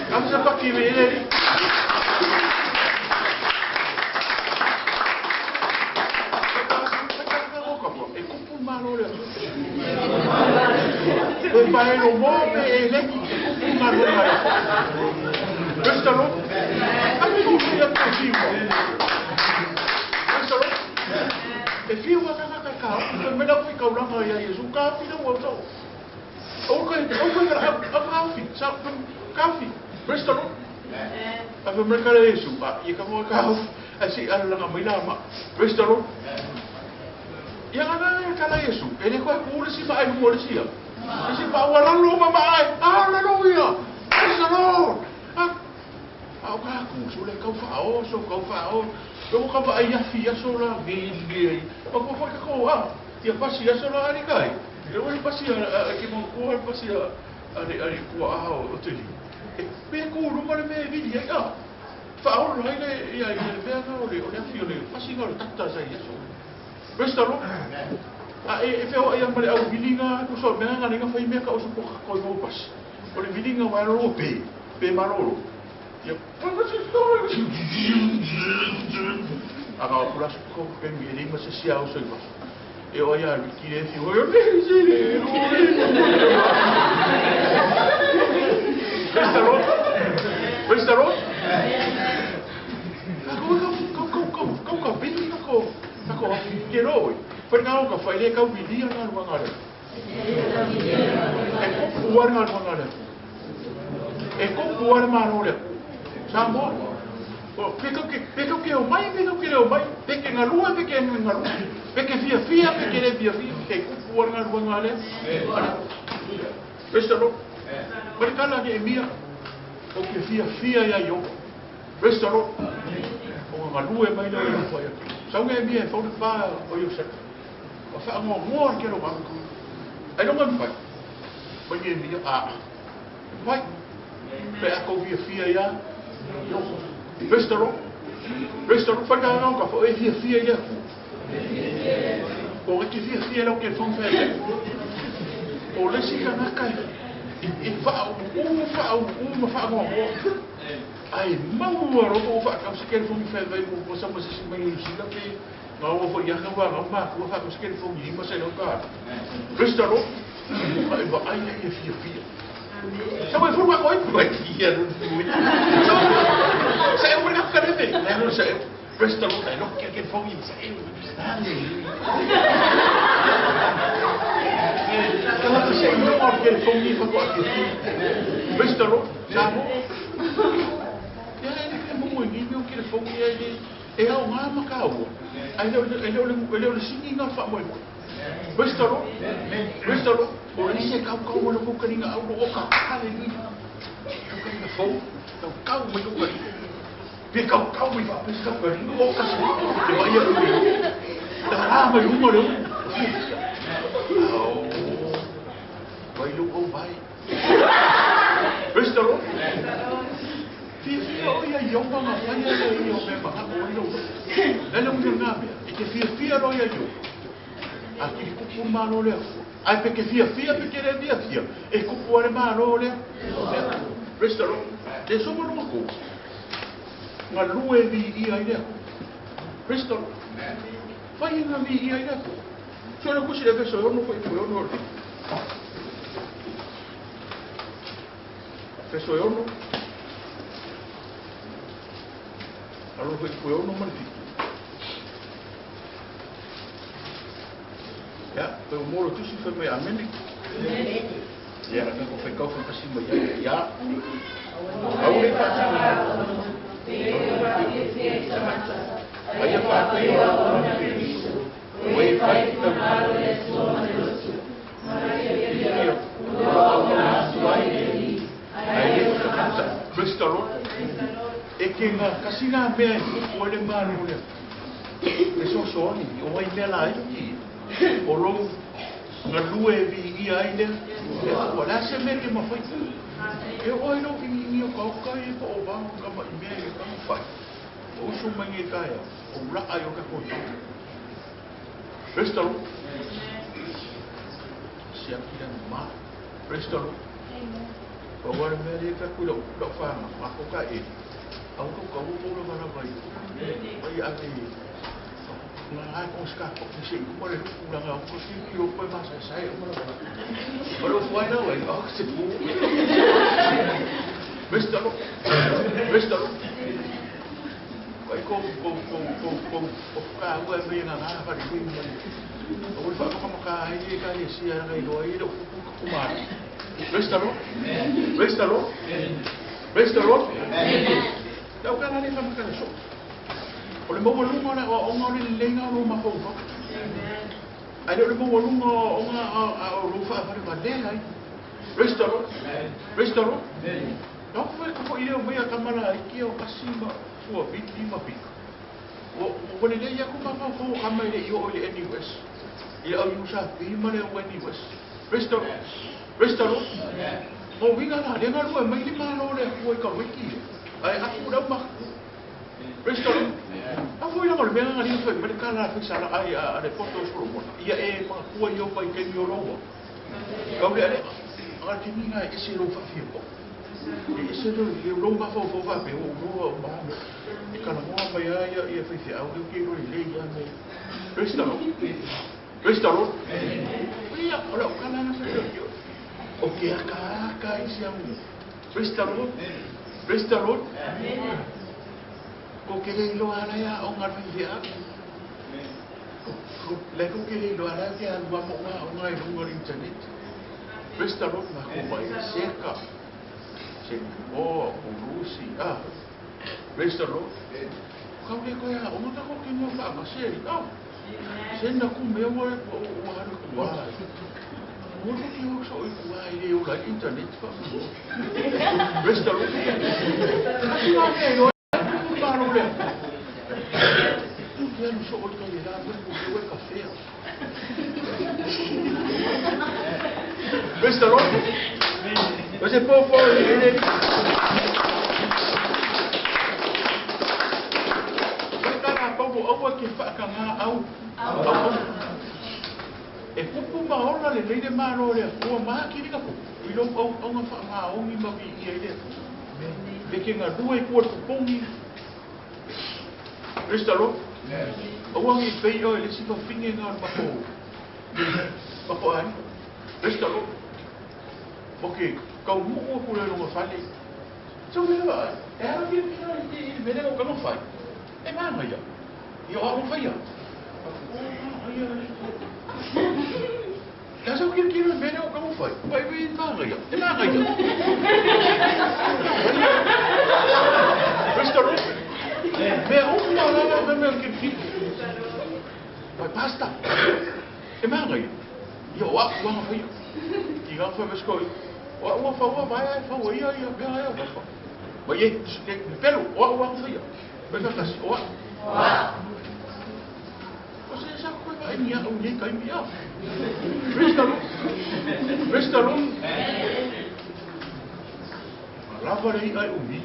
Vamos a partir de ele. mano le. Poi fare lo muove e lei una roba. Questo no? Anche tu sei attivo. Questo no? E fio va a me la fui caulando a Gesù capi no vuoto. Ok, capi, sa capi. Questo no? Ave mercare Gesù, ma io come cau. Asi alla nga milama. Questo no? Yang ana kala Yesu, ele ko pura si ba ay mo siya. Kasi ba wala lo mamaay. Lalo ya. Praise the Lord. Ka ku so le ka fao, so ka fao. Ko ka ba ay fia so la gil. Pag mo ka ko Dia pasi so la ari kai. Ele wala pasi ki mo ko pasi ari ko o tuli. Pe ko no male me vi ya. Fao lo ile ya be na o le fio le pasi nga tata sa Yesu. Questo no? E feo ai male au vilinga, tu so me nga ninga fai me ka o so ko mo pas. O le vilinga wa ro pe marolo. Ya, aga pulas ko pe mi ni ma se sia o so pas. E o ya ki le fi o me se le. Questo no? Ako kero foi ngao ka fai le ka vilia na ngare e ko puar na ngare e ko puar ma no le sambo o peko ke o mai peke ngalua peke ngalua peke fia peke le fia ke ko puar na ngare questo no perché che mia o che fia ya yo questo no o ngalua mai le fai Saunga mia e fau fa o yo set. O fa mo ke ro banku. Ai no man fai. Ba ye mia Vai. Pe a ko fia ya. Yo. Restaro fa ga no ka fo e fia ya. O ke fia lo ke fon fa. O le si ka na kai. E fa mo. Ai mau ro ko fa ka se ke fo mi fa vai mo sa mo se mai si la pe no wo ya ka wa ma ko fa ko se ke fo mi ma se no ka restaro ai ba ai e fia sa mo fo ma ko ai fia no sa e una ka de no sa restaro dai no ke fo mi sa e Kalau saya ini orang yang fongi fakwa restaro sa mo ni meu que fogo ele é o mama cabo ele o sini nga fa mo restaro o ni se cabo como no boca ninga au o ka aleluia eu quero fogo então cabo mo ko pe cabo mo fa pesca ko ni o ka se de vai eu da ma eu mo vai lu vai restaro Fia ia yonga ma fai ia yo me ma ko yo. Ele un ngabe, e ke fia ro ia yo. Aki ku pu ma no le. Ai pe ke fia pe ke le fia. E ku pu ale ma no le. Restaro. De so mo ko. Ma lue vi ia ia. Restaro. Fai na vi ia ia. So le ku si le so no foi foi no. Peso yo no. Allora foi eu não mantive. Ja, foi o moro tussen foi meio amém. Ja, dan kom ik over precies met jou. Ja. Hou ik vast. Aí eu faço isso. Oi, faz então. Aí eu faço. Cristo e ke nga kasi nga me o le manu le e so ni o ai me la i o lo nga lue vi i ai le o la se me ke ma fai e o ai no ni o ka i po o ba ka ma i me ka ma fai o so mangi ka ya o la ai o ka ko restalo si akira ma restalo o wa me le ka ku lo fa ma ko ka e Aku kau pula mana baik. Baik hati. Ngai kong ska kong si ko le ku la ga ko si ki ko ma sa sai o ma. Pero foi na we o se pu. Vestalo. Vestalo. Vai ko ka wa me na na pa ri ni. O fa ko ma ka ai ka ni si ara ngai do ai do ku ma. Vestalo. Vestalo. Vestalo. Tau ka na ni ka ma ka so. O le mau lunga na o nga le lenga no ma fo. Ai le mau lunga o nga o lu fa fa ma le ai. Restaro. Restaro. No foi ko ile o mai ka mala ai ki o kasima o biti ma pi. O le le ya ko ma fo ka mai le yo le anyways. Ile o yusa pi ma le o anyways. Restaro. Restaro. Mo winga na le nga lu mai le ma lo le ko ka wiki. Ai aku da ma. Restaro. A foi na mea ngari foi merkala fixala ai a de fotos pro mo. Ia e ma ko yo pa ke yo lo. Ka le ale. A ke ni ngai ese lo fa fio. Ese lo ma fo fa pe o lo ma. E kana mo pa ia fa fi au ke lo le ia me. Restaro. Restaro. Ia ora kana na sa yo. O ke ka isi amu. Restaro. Restaro. Ko kere lo ara ya o ngar fia. Le ko kere lo ara ke al wa mo o ngai lo internet. Restaro na ko bai cerca. Se o Rusi Restaro. Ka le ko ya o ta ko ke mo fa ma seri. Se na ku me mo o ha ko wa. Mo ko ki o so i wa ile o la internet fa. Restaro. Eu não sou muito candidato, mas porque eu é café. Questo no? Você pode falar ele. Mas cara, povo que faca na au. E pupu ma ora le leile ma ro le ko ma ki ka pu. I lo o ma fa ma o mi ma bi i ele. De que nga due ko pongi. Restalo. O wangi pei o le sifa finge nga ma ko. Ma ko ai. Restalo. Okay, kau mu ko le no fa le. So me va. Era bien que me debo que no fai. E ma ma ya. Yo a no fai ya. Ja zou ik hier binnen ook al van. Maar wie het maken je? Het maken je. Rust erop. Maar ook maar dan een keer. Maar basta. Het maken je. Jo, wat van je? Die gaan van mijn school. Wat van mij van ja. Maar je steekt pelo. Wat van je? Met dat is wat. Você já foi vai minha o nem cai minha. Restaurant. Lava aí ai o mi.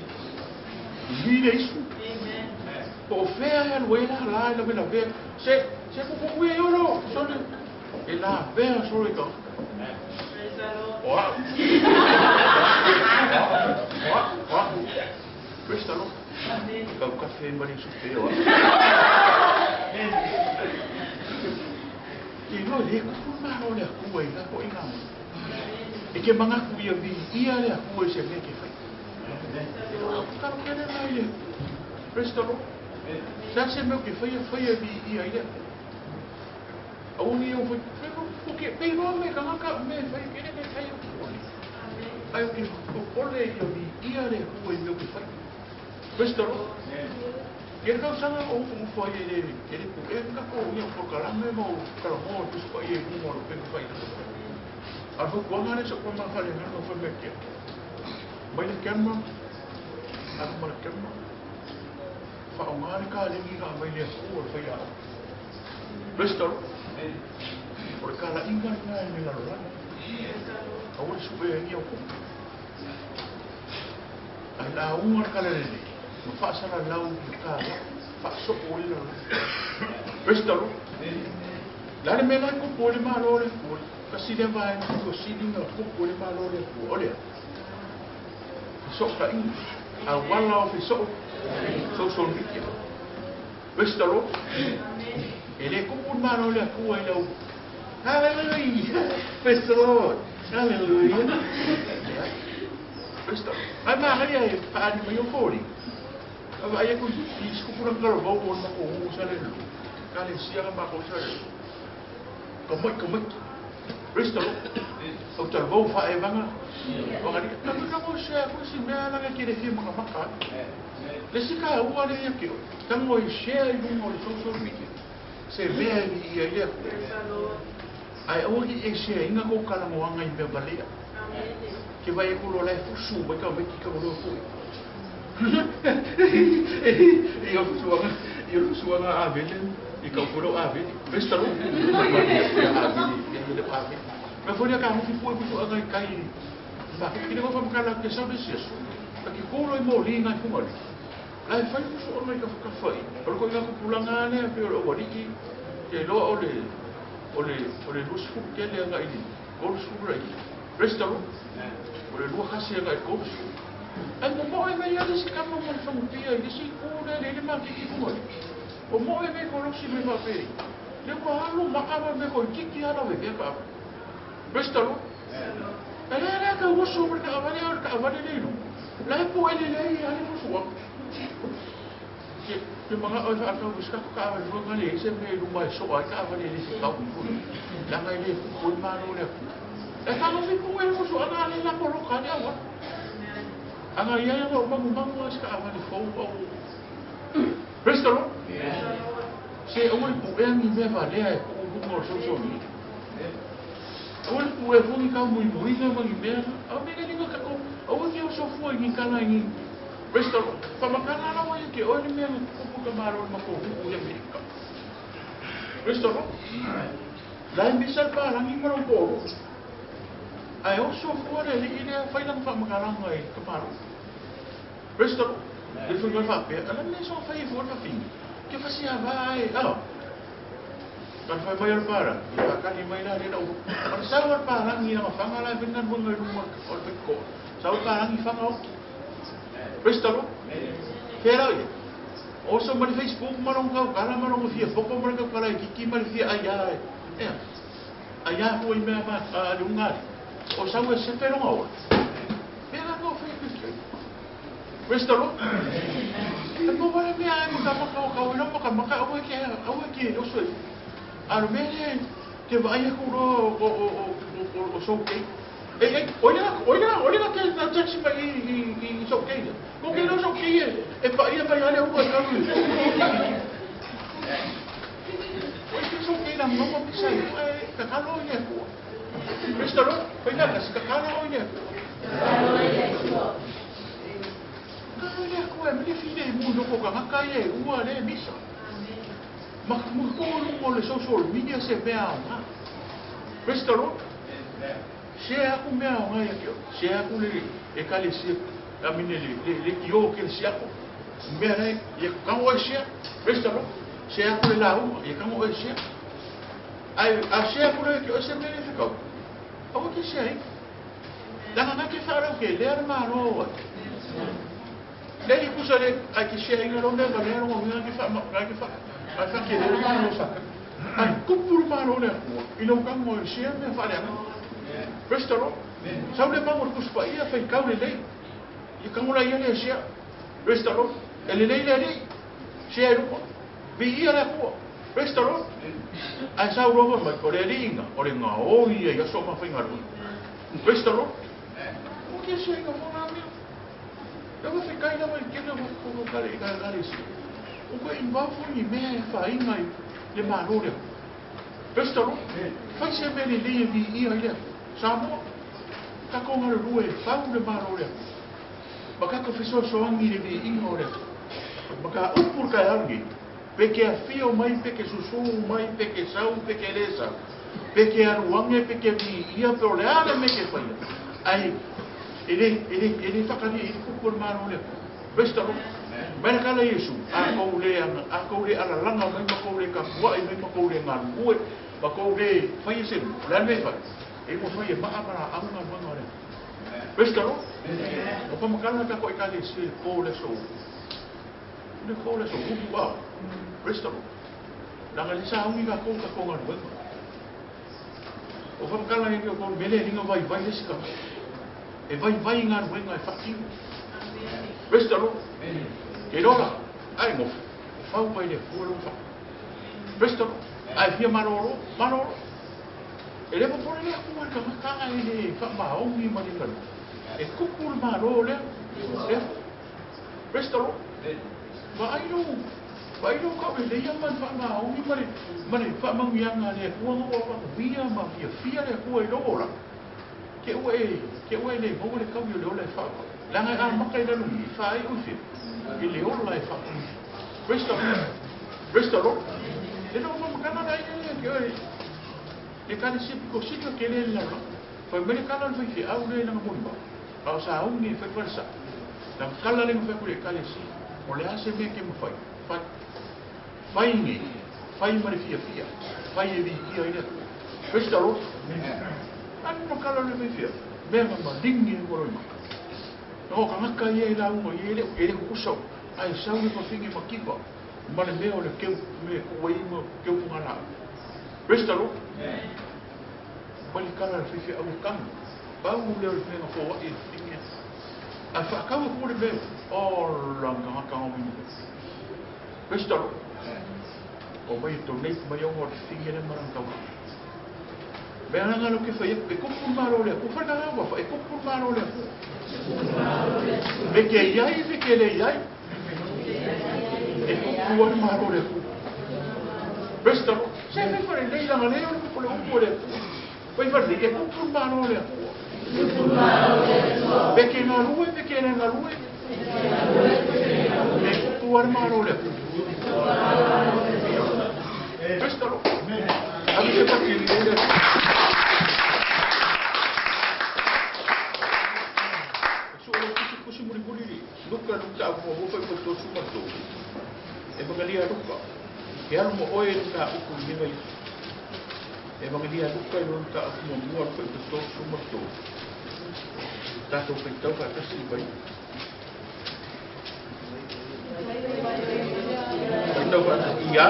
Mi isso. O fé é o ela lá na minha vez. Se por que eu não? Só e lá bem só o então. Restaurant. O café mais superior. E no le ku ma no le ku e na ko ina. E ke manga ku ia vi ia le ku se me ke fai. Ka ko le na ile. Restalo. Sa se me ke fai vi ia ile. Au ni o foi porque pe no me ka me fai ke ne fai. Ai o ke ko le ia vi ia le ku e me ke fai. Restalo. Ele não sabe como foi ele nunca corria por caramba mesmo caramba tu foi ele como o que foi a do quando ele só como falei não foi bem que mas ele quer uma a uma quer uma fa uma cara ali que vai ele por foi a pastor por cara engana ele lá agora sube aí o a uma cara ali não faça lá o cara faço o olho restalo lá ele me vai com o olho malo o assim ele vai com o cidinho com o olho malo olha só para in a wala of so media restalo ele kupun mano le ku ai lau. Hallelujah. Praise the Lord. Hallelujah. Praise the Lord. Ai mahali ai paani mai o fori. Ai ku kupun ngalo bo on ko usa le. Kale sia ma ko sa le. Komoi. Praise the Lord. O tal bo fa e vanga. O ngari ka ko sia ko si me ala ke de fi maka. Le sika ua le ia kio. Tango i share i rungo i social media. Se mea i ia ia. Ai ohi e share inga ko kalamoanga i mea balea. Ke vai e kulo lai fusu, mai ka meki ka ulo fui. I o suanga a vele, i ka ukuro a vele. Vestaro. Ma foi a ka muki fui pusu anga i kai. Ma kine ko famkala ke sa deseso. Ki kulo i mo linga i fumari. Lai fai so ona ka fai. Pero ko ina ko pulanga ne pe o wari ke lo ole lusu ke le nga ini. Ko lusu rai. Restaro. Ole lu hasi nga ko lusu. Ai mo e mai ali se kama mo fa pia i si ko le ma ki ko mo. O mo e me ko lusu me fa pe. Le ko halu makama me ko kiki ala ve ka. Restaro. Ele ka wo so ka avani le lu. Lai po ele le ali mo so. Ke mga o sa atau busca ka awan ro ngale se me lu mai so ai ka awan ele se ka ku la ngai le ku ma no le e ka no fi ku e mo so ana le la ko ro ka dia wa ana ia no ma mo ska awan fo o restaurant se o mo ku e mi me va le ku mo so so mi o ku e fu ni ka mo i na ma ni me a me ni ka ko o ni o so fu ni ka na ni restaurant pamakana na mo yake o ni me ko maro ma ko u ya Amerika. Restaurant. Lai misal pa lang mo ko. Ai o so fuare li ine fai lang fa makana ngai ka maro. Restaurant. Le fu yo fa pe, ala me so fai fu fa fin. Ke fa sia vai. Ah. Kan fai bayar para. Ka kan ni mai na ni do. Ar sa war pa lang ni na fa ngala binan mo ngai mo ko. Sa war pa lang i fa ngau. Restaurant. Kera ye. Oso mari Facebook marong kau kala marong fia poko marong kala kiki mari fia aya. Aya ho i mea ma lunga. O sa we se pero ngau. Pera no Facebook. Restaurant. Mo vale me ai mo ka kau no maka o ke o so. Ar mele ke vai ko o so ke. Olha que na taxi vai e so que. Como que não so que é para ali o cara. Oi que so que não vamos pensar. É calo né. Restaurante, foi nada, se calo né. Calo né, é me filho mundo com a caia, uma né missa. Mas como não le social media se vê a restaurante. Se aku mea o ngai akio, se aku le e kale se a mine le kio ke se aku. Mea nei e kamo e se, restaurant, se aku le lau e kamo e se. Ai a se aku le kio se mene fica. Awo ke se ai. Danga na ke fara ke le ar ma ro. Le ku se le ai ke se ai no me va le ro mo ke fa ma ke fa. Ai fa ke le ma ro sa. Ai ku pur ma ro le. Ino kamo e se me fa le. Restaurant. Sau le pango ku spa ia fai kau le lei. I kango la ia le sia. Restaurant. Ele lei le lei. Sia ru. Bi ia le ko. Restaurant. Ai sau ro mai ko le ringa. Ore nga o ia ia so ma fai ngaru. Restaurant. O que se ka mo na mi. Eu vou ficar ainda mais que não vou carregar isso. O que envolve ni me fai mai le manore. Restaurant. Fai se me le lei bi ia ia. Samo, ka konga rue, fau le maro rea. Maka ka fiso soangi le vi ingo rea. Maka upur ka angi. Peke a fio mai, peke susu mai, peke sau, peke lesa. Peke aruange, peke vi ia, pero le ale me ke fai. Ai, ele whakari, ele kupur maro rea. Restaurant. Mai na kala Yesu, a kou le ala langa, mai makou le kapua, mai makou le ngaru ue, makou le fai se, le ane fai. E mo foi maa para anga manga ore. Restaurant. O pa makala ta ko ikale se ko le so. Le ko le so ku ba. Restaurant. Langa le sa ungi ka konga wenga. O whakala e ko mele ringa vai le sika. E vai ngā wenga e whakiu. Restaro. Ke rola. Ai mo. Whau pai le fuero wha. Restaro. Ai fia maroro. E lewa pore lea kua ka makanga e le whamaongi marikaru. E kukul maroro lea. Restaro. Vai no ka le ia man whamaongi mare whamaungianga le kua ngā via ma fia le kua i rola. Ke ue le ngō le kau i leo le whaka. Langa a makai na nungi, whae uwhi. I leo la e whaka. Restaro. E no mamakana na ke oi. E kane sipi ko sika ke le lara. Whai mele kala le whaifi au le nanga moriba. Au sa aungi whai wharisa. Nang kala le ngā whai kale si. O le ase me ke mawhai. Whai ngi. Whai mare fia. Whai e vi kia ina. Restaro. Ano kala le whaifi. Mea ma lingi e moroi ma. No ka ngaka ia i la unga i ele kusau. Ai sau le mawhingi ma kipa. Mane mea o le keu me kuwa ima keu ngana. Restaro. Wali kala le whaifi au kanga. Pau leo le whenga fōwa i tingia. Ai whakaua kore mea. O langa ngaka o minu. Restaro. O mai to nei mai o le tingia le marangkaua. Mea ngalo ke whai e kupu maro le. Ku whaka hawa whai e kupu maro le. Me ke iai, me ke le iai. E kupu wari maro le. Restaro. Se me whare nei langa leo le kupu le upu le. Wai whare e kupu maro le. Me ke ngā rue, me ke ngā rue. Me kupu wari maro le. Restaro. Ami se pati le. Kusi muri luka mo mo fai to sumato. E magalia luka. Ke alo mo oe luka uku ninga i. E magalia luka i luka mo mo fai to sumato. Tato fai tau ka kasi bai. Tau ka ia.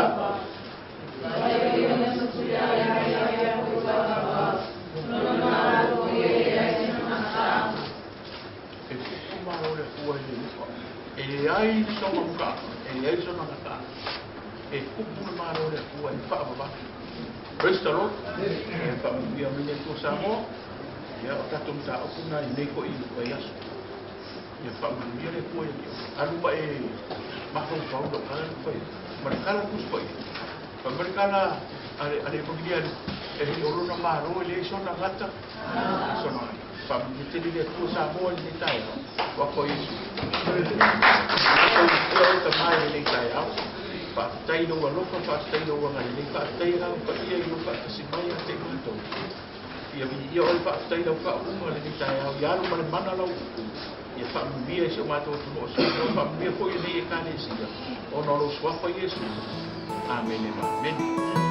E ai soma muka, e ai soma ngata. E kupu le maro le kua i whaababa. Restaro, e whaamia mine ko Samoa. Ia o tato mta okuna i neko i luka i asu. Ia whaamia le kua i kio. Arupa e mahau whauda kala whai. Marakala kuspai. Marakala ale paglia e orona maro le sona ngata. Sona fammi tele le kua Samoa i tai. Wa ko isu. Io mai le tai au. Fa tai no lo fa tai no nga le fa tai na fa ia io fa si mai te muito. Ia io fa tai no fa uma le tai au ia no male mana lo. Ia fa via se ma to mo so fa via foi le ka le sia. O no lo swa fa Yesu. Amen. Amen.